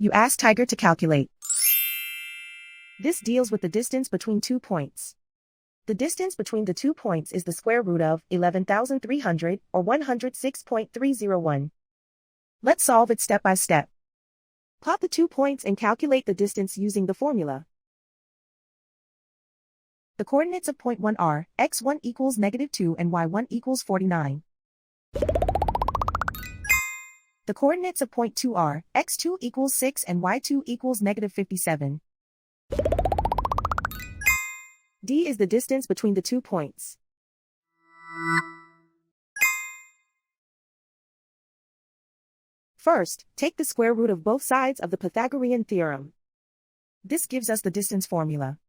You ask Tiger to calculate. This deals with the distance between 2 points. The distance between the 2 points is the square root of 11,300 or 106.301. Let's solve it step by step. Plot the 2 points and calculate the distance using the formula. The coordinates of point 1 are x1 equals -2 and y1 equals 49. The coordinates of point 2 are x2 equals 6 and y2 equals -57. D is the distance between the 2 points. First, take the square root of both sides of the Pythagorean theorem. This gives us the distance formula.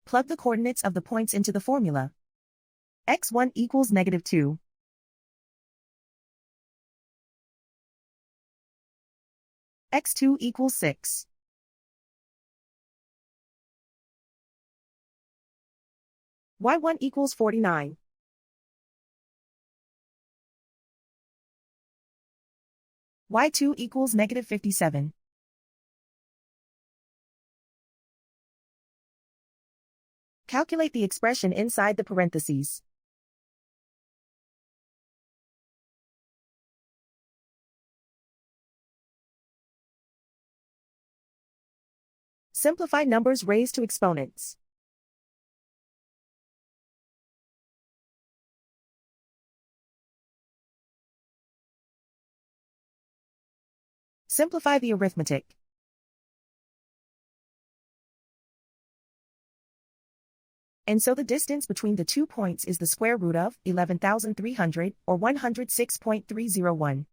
Plug the coordinates of the points into the formula. x1 equals -2. x2 equals 6. y1 equals 49. y2 equals -57. Calculate the expression inside the parentheses. Simplify numbers raised to exponents. Simplify the arithmetic. And so the distance between the 2 points is the square root of 11,300 or 106.301.